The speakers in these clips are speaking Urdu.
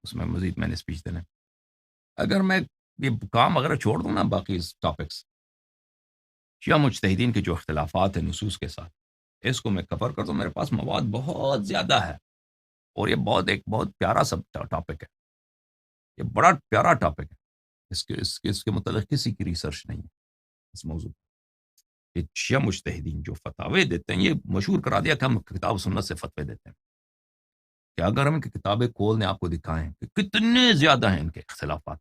اس میں مزید میں نے اسپیچ دینا ہے. اگر میں یہ کام اگر چھوڑ دوں نا باقی ٹاپکس، شیعہ مجتہدین کے جو اختلافات ہیں نصوص کے ساتھ، اس کو میں کور کر دوں، میرے پاس مواد بہت زیادہ ہے. اور یہ ایک بہت پیارا سب ٹاپک ہے، یہ بڑا پیارا ٹاپک ہے. اس کے متعلق کسی کی ریسرچ نہیں ہے اس موضوع پر. یہ شیعہ مجتہدین جو فتاوے دیتے ہیں، یہ مشہور کرا دیا کہ ہم کتاب و سنت سے فتوے دیتے ہیں. کہ اگر ہم ان کی کتابیں کھولنے آپ کو دکھائیں کہ کتنے زیادہ ہیں ان کے اختلافات،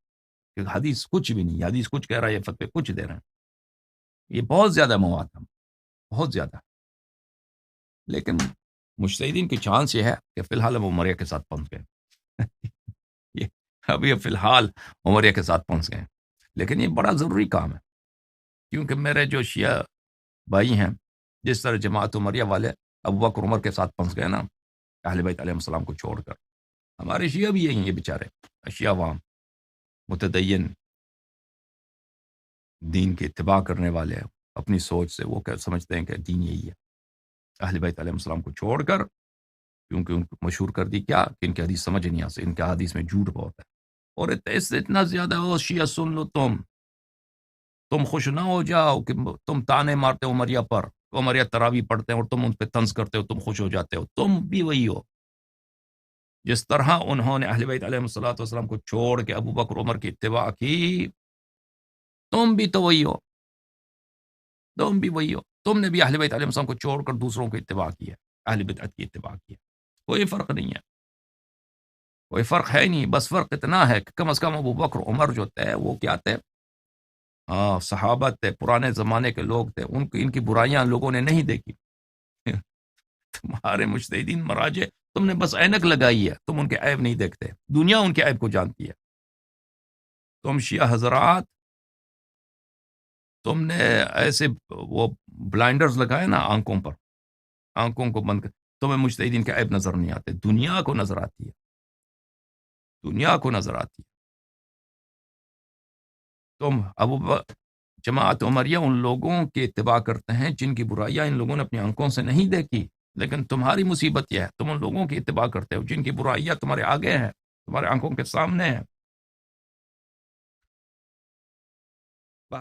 کہ حدیث کچھ بھی نہیں، حدیث کچھ کہہ رہا ہے، یہ فتوے کچھ دے رہے ہیں. یہ بہت زیادہ مواد ہے، بہت زیادہ. لیکن مجتہدین کی چانس یہ ہے کہ فی الحال ہم عمریہ کے ساتھ پہنچ گئے. یہ ابھی فی الحال عمریہ کے ساتھ پہنچ گئے. لیکن یہ بڑا ضروری کام ہے، کیونکہ میرے جو شیعہ بھائی ہیں، جس طرح جماعت عمریہ والے ابو بکر عمر کے ساتھ پہنچ گئے نا اہل بیت علیہ السلام کو چھوڑ کر، ہمارے شیعہ بھی یہی ہیں. یہ بیچارے شیعہ عوام متدین دین کی اتباع کرنے والے ہیں، اپنی سوچ سے وہ سمجھتے ہیں کہ دین یہی ہے اہل بیت علیہ السلام کو چھوڑ کر. کیونکہ ان کو مشہور کر دی کیا کہ ان کی حدیث سمجھ نہیں آتی، ان کے حدیث میں جھوٹ بہت ہے. اور اس سے اتنا زیادہ ہو شیعہ سن لو، تم خوش نہ ہو جاؤ کہ تم تانے مارتے ہو عمریہ پر، عمریہ تراوی پڑھتے ہیں اور تم ان پہ طنز کرتے ہو، تم خوش ہو جاتے ہو. تم بھی وہی ہو جس طرح انہوں نے اہل بیت علیہ السلام کو چھوڑ کے ابو بکر عمر کی اتباع کی. تم بھی تو وہی ہو، تم بھی وہی ہو. تم نے بھی اہل بیت علیہ السلام کو چھوڑ کر دوسروں کی اتباع کی ہے، اہل بدعت کی اتباع کی ہے. کوئی فرق نہیں ہے، کوئی فرق ہے نہیں. بس فرق اتنا ہے کہ کم از کم ابو بکر عمر جو تھے وہ کیا تھے، صحابہ تھے، پرانے زمانے کے لوگ تھے. ان کی برائیاں لوگوں نے نہیں دیکھی. تمہارے مجتہدین مراجع، تم نے بس اینک لگائی ہے، تم ان کے عیب نہیں دیکھتے. دنیا ان کے عیب کو جانتی ہے. تم شیعہ حضرات، تم نے ایسے وہ بلائنڈرز لگائے نا آنکھوں پر، آنکھوں کو بند کر. تمہیں مجتہدین کے عیب نظر نہیں آتے، دنیا کو نظر آتی ہے، دنیا کو نظر آتی ہے. تم جماعت عمریہ ان لوگوں کی اتباع کرتے ہیں جن کی برائیاں ان لوگوں نے اپنی آنکھوں سے نہیں دیکھی. لیکن تمہاری مصیبت یہ ہے، تم ان لوگوں کی اتباع کرتے ہو جن کی برائیاں تمہارے آگے ہیں، تمہارے آنکھوں کے سامنے ہیں.